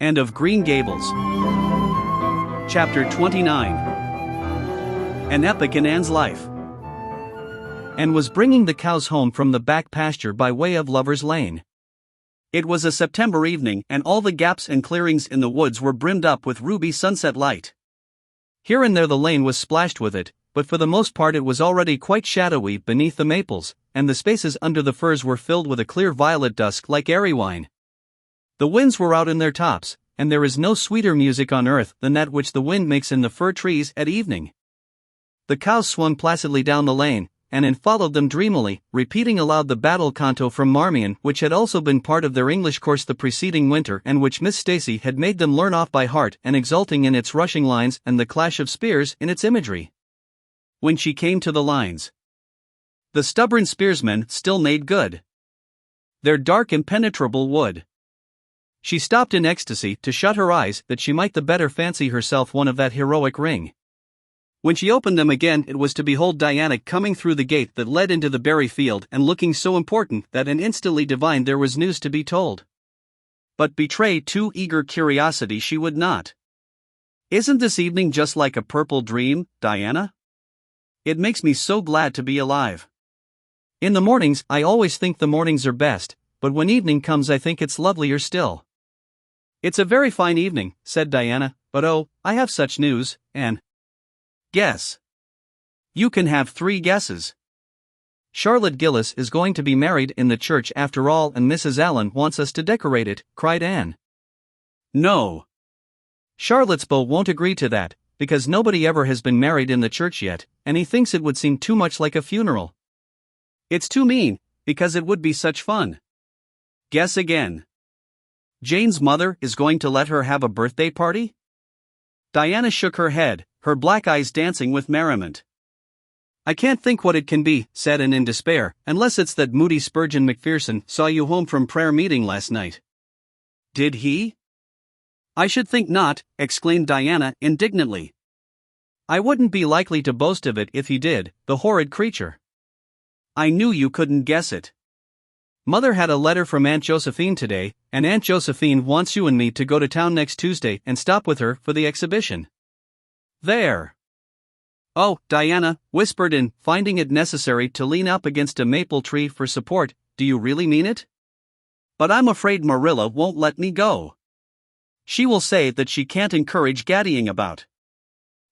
and of Green Gables. Chapter 29. An epoch in Anne's life. Anne was bringing the cows home from the back pasture by way of Lover's Lane. It was a September evening, and all the gaps and clearings in the woods were brimmed up with ruby sunset light. Here and there the lane was splashed with it, but for the most part it was already quite shadowy beneath the maples, and the spaces under the firs were filled with a clear violet dusk like airy wine. The winds were out in their tops, and there is no sweeter music on earth than that which the wind makes in the fir trees at evening. The cows swung placidly down the lane, and Anne followed them dreamily, repeating aloud the battle canto from Marmion, which had also been part of their English course the preceding winter and which Miss Stacy had made them learn off by heart, and exulting in its rushing lines and the clash of spears in its imagery. When she came to the lines, the stubborn spearsmen still made good their dark impenetrable wood. She stopped in ecstasy to shut her eyes that she might the better fancy herself one of that heroic ring. When she opened them again it was to behold Diana coming through the gate that led into the berry field and looking so important that Anne instantly divined there was news to be told. But betray too eager curiosity she would not. "Isn't this evening just like a purple dream, Diana? It makes me so glad to be alive. In the mornings I always think the mornings are best, but when evening comes I think it's lovelier still." "It's a very fine evening," said Diana, "but oh, I have such news, Anne." "Guess." "You can have 3 guesses." "Charlotte Gillis is going to be married in the church after all, and Mrs. Allen wants us to decorate it," cried Anne. "No. Charlotte's beau won't agree to that, because nobody ever has been married in the church yet, and he thinks it would seem too much like a funeral." "It's too mean, because it would be such fun." "Guess again." "Jane's mother is going to let her have a birthday party?" Diana shook her head, her black eyes dancing with merriment. "I can't think what it can be," said Anne in despair, "unless it's that moody Spurgeon Macpherson saw you home from prayer meeting last night." "Did he?" "I should think not," exclaimed Diana indignantly. "I wouldn't be likely to boast of it if he did, the horrid creature." "I knew you couldn't guess it. Mother had a letter from Aunt Josephine today, and Aunt Josephine wants you and me to go to town next Tuesday and stop with her for the exhibition." "There." "Oh," Diana whispered in, finding it necessary to lean up against a maple tree for support, "do you really mean it? But I'm afraid Marilla won't let me go. She will say that she can't encourage gaddying about."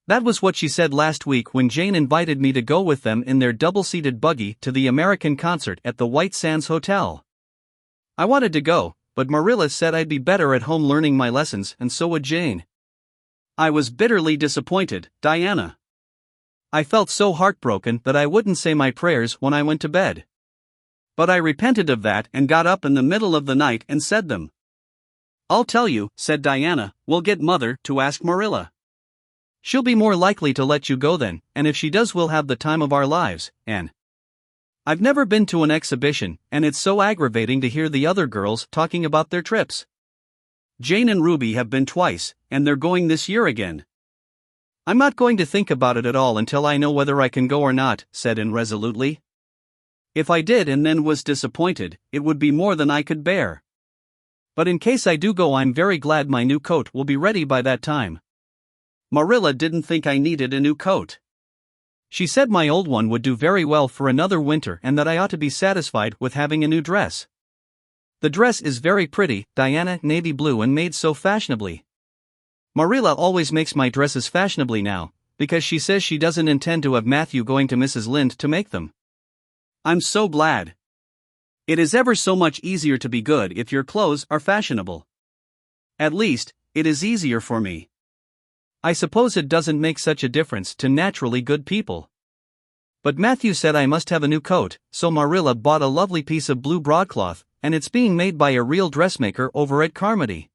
That was what she said last week when Jane invited me to go with them in their double-seated buggy to the American concert at the White Sands Hotel. I wanted to go, but Marilla said I'd be better at home learning my lessons, and so would Jane. I was bitterly disappointed, Diana. I felt so heartbroken that I wouldn't say my prayers when I went to bed. But I repented of that and got up in the middle of the night and said them. "I'll tell you," said Diana, "we'll get Mother to ask Marilla. She'll be more likely to let you go then, and if she does we'll have the time of our lives, Anne. I've never been to an exhibition, and it's so aggravating to hear the other girls talking about their trips. Jane and Ruby have been twice, and they're going this year again." "I'm not going to think about it at all until I know whether I can go or not," said Anne resolutely. "If I did and then was disappointed, it would be more than I could bear. But in case I do go I'm very glad my new coat will be ready by that time. Marilla didn't think I needed a new coat. She said my old one would do very well for another winter and that I ought to be satisfied with having a new dress. The dress is very pretty, Diana, navy blue and made so fashionably. Marilla always makes my dresses fashionably now, because she says she doesn't intend to have Matthew going to Mrs. Lynde to make them. I'm so glad. It is ever so much easier to be good if your clothes are fashionable. At least, it is easier for me. I suppose it doesn't make such a difference to naturally good people. But Matthew said I must have a new coat, so Marilla bought a lovely piece of blue broadcloth, and it's being made by a real dressmaker over at Carmody.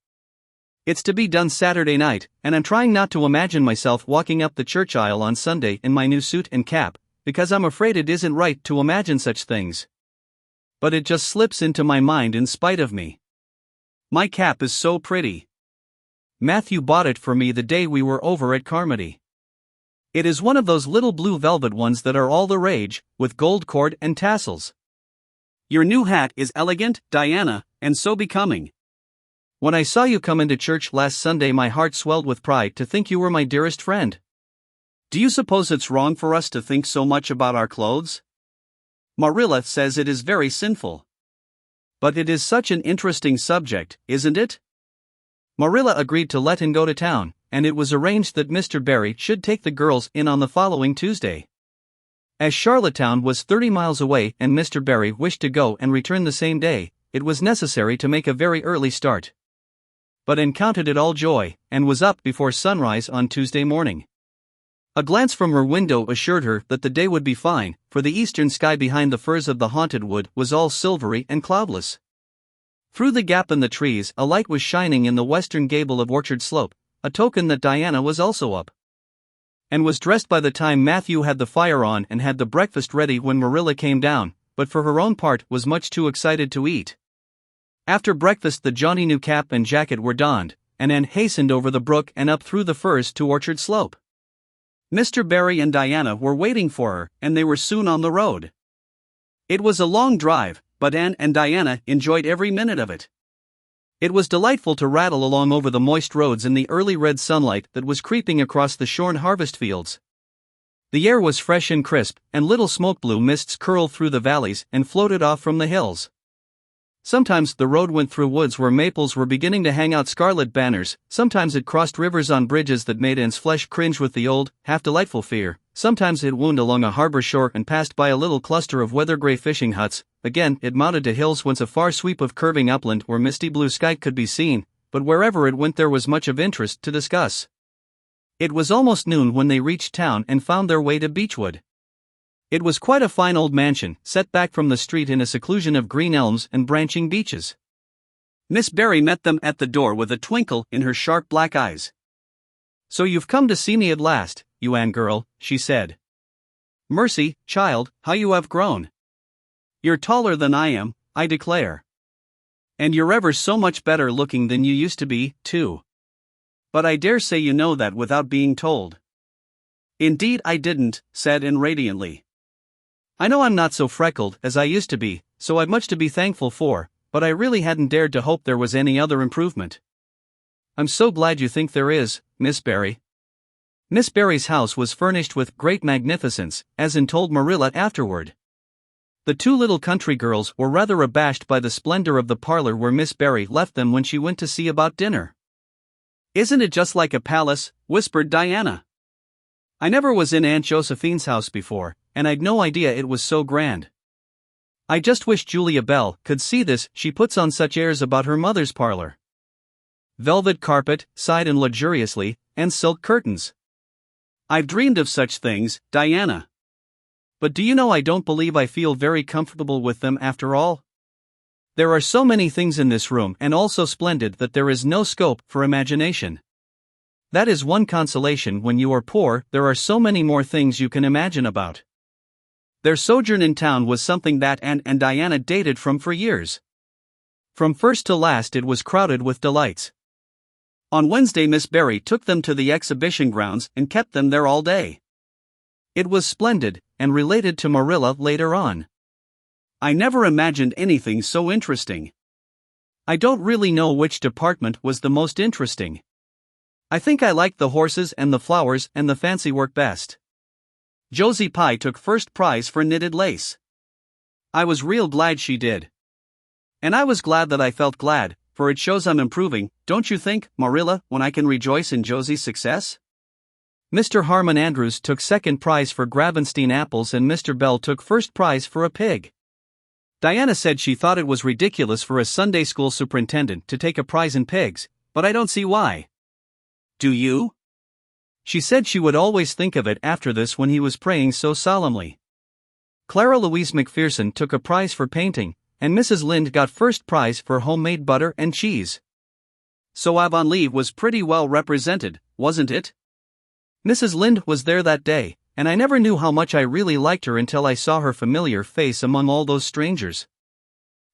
It's to be done Saturday night, and I'm trying not to imagine myself walking up the church aisle on Sunday in my new suit and cap, because I'm afraid it isn't right to imagine such things. But it just slips into my mind in spite of me. My cap is so pretty. Matthew bought it for me the day we were over at Carmody. It is one of those little blue velvet ones that are all the rage, with gold cord and tassels. Your new hat is elegant, Diana, and so becoming. When I saw you come into church last Sunday, my heart swelled with pride to think you were my dearest friend. Do you suppose it's wrong for us to think so much about our clothes? Marilla says it is very sinful. But it is such an interesting subject, isn't it? Marilla agreed to let him go to town, and it was arranged that Mr. Barry should take the girls in on the following Tuesday. As Charlottetown was 30 miles away and Mr. Barry wished to go and return the same day, it was necessary to make a very early start. But Anne counted it all joy, and was up before sunrise on Tuesday morning. A glance from her window assured her that the day would be fine, for the eastern sky behind the firs of the haunted wood was all silvery and cloudless. Through the gap in the trees a light was shining in the western gable of Orchard Slope, a token that Diana was also up. And was dressed by the time Matthew had the fire on and had the breakfast ready when Marilla came down, but for her own part was much too excited to eat. After breakfast the jaunty new cap and jacket were donned, and Anne hastened over the brook and up through the firs to Orchard Slope. Mr. Barry and Diana were waiting for her, and they were soon on the road. It was a long drive, but Anne and Diana enjoyed every minute of it. It was delightful to rattle along over the moist roads in the early red sunlight that was creeping across the shorn harvest fields. The air was fresh and crisp, and little smoke-blue mists curled through the valleys and floated off from the hills. Sometimes the road went through woods where maples were beginning to hang out scarlet banners, sometimes it crossed rivers on bridges that made Anne's flesh cringe with the old, half-delightful fear, sometimes it wound along a harbor shore and passed by a little cluster of weather-gray fishing huts, again it mounted to hills whence a far sweep of curving upland where misty blue sky could be seen, but wherever it went there was much of interest to discuss. It was almost noon when they reached town and found their way to Beechwood. It was quite a fine old mansion, set back from the street in a seclusion of green elms and branching beeches. Miss Barry met them at the door with a twinkle in her sharp black eyes. "So you've come to see me at last, you Anne girl," she said. "Mercy, child, how you have grown. You're taller than I am, I declare. And you're ever so much better looking than you used to be, too. But I dare say you know that without being told." "Indeed I didn't," said Anne radiantly. "I know I'm not so freckled as I used to be, so I've much to be thankful for, but I really hadn't dared to hope there was any other improvement." "I'm so glad you think there is, Miss Barry." Miss Barry's house was furnished with great magnificence, as Anne told Marilla afterward. The two little country girls were rather abashed by the splendor of the parlor where Miss Barry left them when she went to see about dinner. "Isn't it just like a palace?" whispered Diana. "I never was in Aunt Josephine's house before, and I'd no idea it was so grand. I just wish Julia Bell could see this, she puts on such airs about her mother's parlor. Velvet carpet, sighed Anne luxuriously, and silk curtains. I've dreamed of such things, Diana. But do you know I don't believe I feel very comfortable with them after all? There are so many things in this room and all so splendid that there is no scope for imagination. That is one consolation when you are poor, there are so many more things you can imagine about." Their sojourn in town was something that Anne and Diana dated from for years. From first to last it was crowded with delights. On Wednesday Miss Barry took them to the exhibition grounds and kept them there all day. It was splendid, and related to Marilla later on. "I never imagined anything so interesting. I don't really know which department was the most interesting. I think I liked the horses and the flowers and the fancy work best. Josie Pye took first prize for knitted lace. I was real glad she did. And I was glad that I felt glad, for it shows I'm improving, don't you think, Marilla, when I can rejoice in Josie's success? Mr. Harmon Andrews took second prize for Gravenstein apples and Mr. Bell took first prize for a pig. Diana said she thought it was ridiculous for a Sunday school superintendent to take a prize in pigs, but I don't see why. Do you? She said she would always think of it after this when he was praying so solemnly. Clara Louise McPherson took a prize for painting, and Mrs. Lynde got first prize for homemade butter and cheese. So Avonlea was pretty well represented, wasn't it? Mrs. Lynde was there that day, and I never knew how much I really liked her until I saw her familiar face among all those strangers.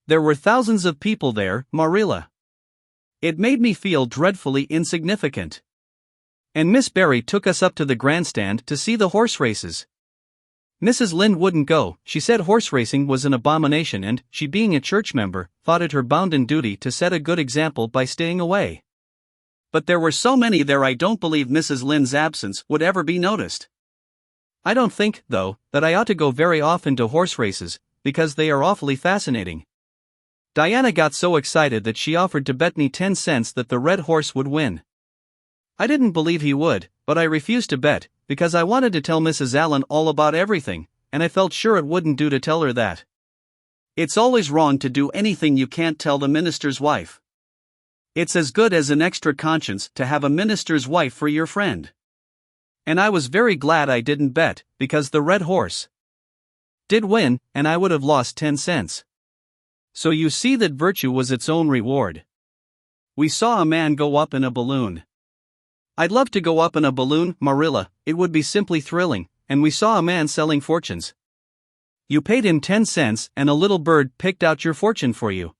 There were thousands of people there, Marilla. It made me feel dreadfully insignificant. And Miss Barry took us up to the grandstand to see the horse races. Mrs. Lynde wouldn't go. She said horse racing was an abomination and, she being a church member, thought it her bounden duty to set a good example by staying away. But there were so many there I don't believe Mrs. Lynde's absence would ever be noticed. I don't think, though, that I ought to go very often to horse races, because they are awfully fascinating. Diana got so excited that she offered to bet me 10 cents that the red horse would win. I didn't believe he would, but I refused to bet, because I wanted to tell Mrs. Allen all about everything, and I felt sure it wouldn't do to tell her that. It's always wrong to do anything you can't tell the minister's wife. It's as good as an extra conscience to have a minister's wife for your friend. And I was very glad I didn't bet, because the red horse did win, and I would have lost 10 cents. So you see that virtue was its own reward. We saw a man go up in a balloon. I'd love to go up in a balloon, Marilla, it would be simply thrilling, and we saw a man selling fortunes. You paid him 10 cents and a little bird picked out your fortune for you.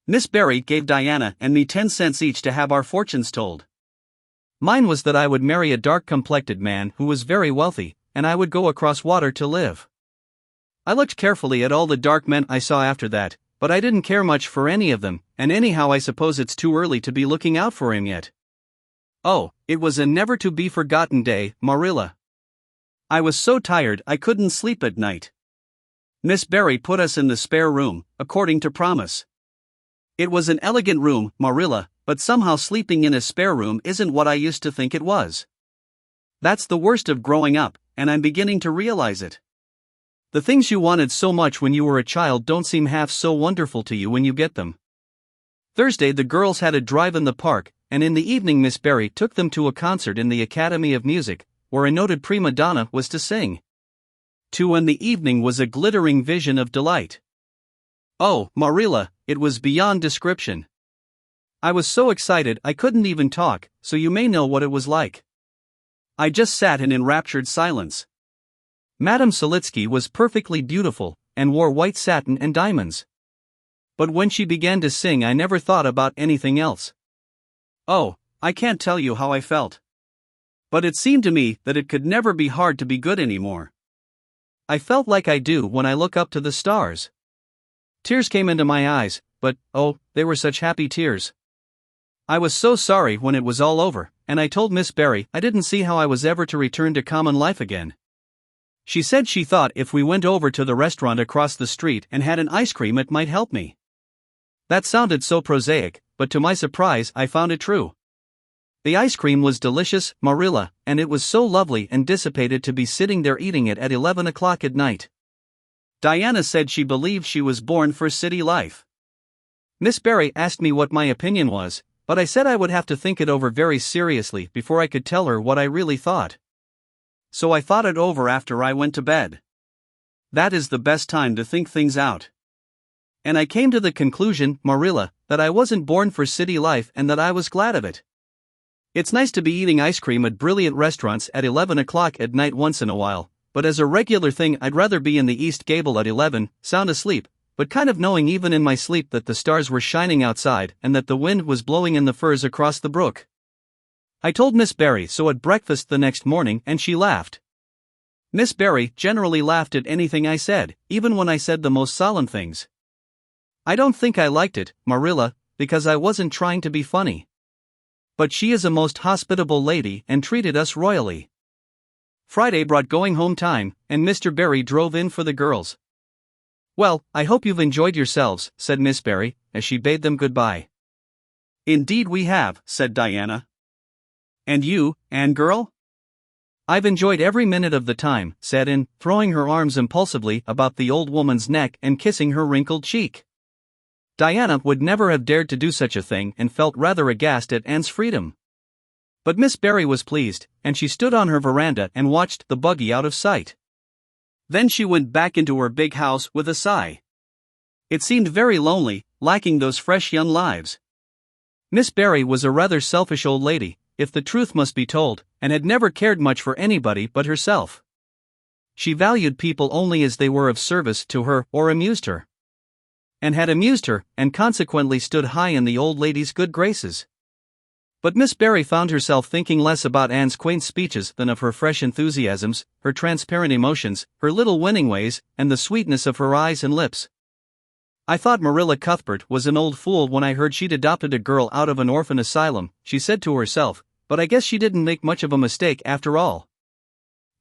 Miss Barry gave Diana and me 10 cents each to have our fortunes told. Mine was that I would marry a dark-complected man who was very wealthy, and I would go across water to live. I looked carefully at all the dark men I saw after that, but I didn't care much for any of them, and anyhow I suppose it's too early to be looking out for him yet. Oh, it was a never-to-be-forgotten day, Marilla. I was so tired I couldn't sleep at night. Miss Barry put us in the spare room, according to promise. It was an elegant room, Marilla, but somehow sleeping in a spare room isn't what I used to think it was. That's the worst of growing up, and I'm beginning to realize it. The things you wanted so much when you were a child don't seem half so wonderful to you when you get them. Thursday the girls had a drive in the park, and in the evening Miss Barry took them to a concert in the Academy of Music, where a noted prima donna was to sing. 2 and the evening was a glittering vision of delight. Oh, Marilla, it was beyond description. I was so excited I couldn't even talk, so you may know what it was like. I just sat in enraptured silence. Madame Selitsky was perfectly beautiful, and wore white satin and diamonds. But when she began to sing I never thought about anything else. Oh, I can't tell you how I felt. But it seemed to me that it could never be hard to be good anymore. I felt like I do when I look up to the stars. Tears came into my eyes, but, oh, they were such happy tears. I was so sorry when it was all over, and I told Miss Barry I didn't see how I was ever to return to common life again. She said she thought if we went over to the restaurant across the street and had an ice cream it might help me. That sounded so prosaic, but to my surprise I found it true. The ice cream was delicious, Marilla, and it was so lovely and dissipated to be sitting there eating it at 11 o'clock at night. Diana said she believed she was born for city life. Miss Barry asked me what my opinion was, but I said I would have to think it over very seriously before I could tell her what I really thought. So I thought it over after I went to bed. That is the best time to think things out. And I came to the conclusion, Marilla, that I wasn't born for city life and that I was glad of it. It's nice to be eating ice cream at brilliant restaurants at 11 o'clock at night once in a while, but as a regular thing I'd rather be in the East Gable at 11, sound asleep, but kind of knowing even in my sleep that the stars were shining outside and that the wind was blowing in the firs across the brook. I told Miss Barry so at breakfast the next morning and she laughed. Miss Barry generally laughed at anything I said, even when I said the most solemn things. I don't think I liked it, Marilla, because I wasn't trying to be funny. But she is a most hospitable lady and treated us royally. Friday brought going home time, and Mr. Barry drove in for the girls. Well, I hope you've enjoyed yourselves, said Miss Barry, as she bade them goodbye. Indeed we have, said Diana. And you, Anne girl? I've enjoyed every minute of the time, said Anne, throwing her arms impulsively about the old woman's neck and kissing her wrinkled cheek. Diana would never have dared to do such a thing and felt rather aghast at Anne's freedom. But Miss Barry was pleased, and she stood on her veranda and watched the buggy out of sight. Then she went back into her big house with a sigh. It seemed very lonely, lacking those fresh young lives. Miss Barry was a rather selfish old lady, if the truth must be told, and had never cared much for anybody but herself. She valued people only as they were of service to her or amused her. And had amused her, and consequently stood high in the old lady's good graces. But Miss Barry found herself thinking less about Anne's quaint speeches than of her fresh enthusiasms, her transparent emotions, her little winning ways, and the sweetness of her eyes and lips. "I thought Marilla Cuthbert was an old fool when I heard she'd adopted a girl out of an orphan asylum," she said to herself, "but I guess she didn't make much of a mistake after all.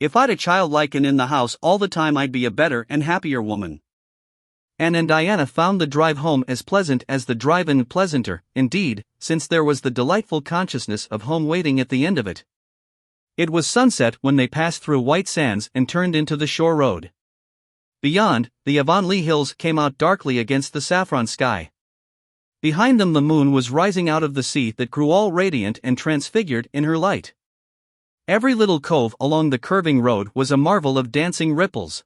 If I'd a child like Anne in the house all the time, I'd be a better and happier woman." Anne and Diana found the drive home as pleasant as the drive in, pleasanter, indeed, since there was the delightful consciousness of home waiting at the end of it. It was sunset when they passed through White Sands and turned into the shore road. Beyond, the Avonlea hills came out darkly against the saffron sky. Behind them the moon was rising out of the sea that grew all radiant and transfigured in her light. Every little cove along the curving road was a marvel of dancing ripples.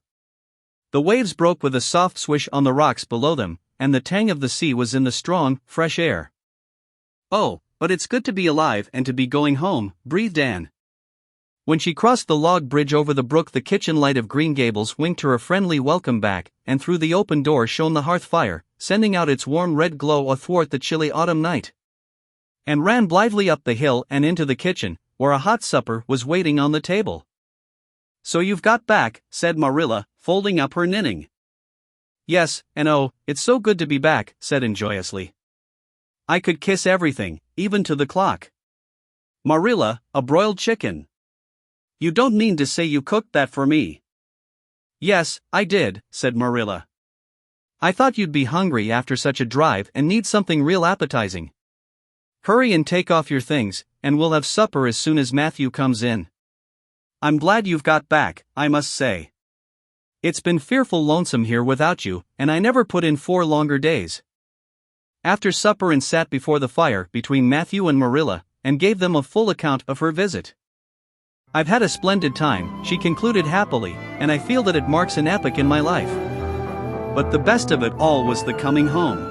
The waves broke with a soft swish on the rocks below them, and the tang of the sea was in the strong, fresh air. "Oh, but it's good to be alive and to be going home," breathed Anne. When she crossed the log bridge over the brook, the kitchen light of Green Gables winked her a friendly welcome back, and through the open door shone the hearth fire, sending out its warm red glow athwart the chilly autumn night. Anne ran blithely up the hill and into the kitchen, where a hot supper was waiting on the table. "So you've got back," said Marilla, folding up her knitting. "Yes, and oh, it's so good to be back," said Anne joyously. "I could kiss everything, even to the clock." "Marilla, a broiled chicken. You don't mean to say you cooked that for me?" "Yes, I did," said Marilla. "I thought you'd be hungry after such a drive and need something real appetizing. Hurry and take off your things, and we'll have supper as soon as Matthew comes in. I'm glad you've got back, I must say. It's been fearful lonesome here without you, and I never put in 4 longer days." After supper Anne sat before the fire between Matthew and Marilla, and gave them a full account of her visit. "I've had a splendid time," she concluded happily, "and I feel that it marks an epoch in my life. But the best of it all was the coming home.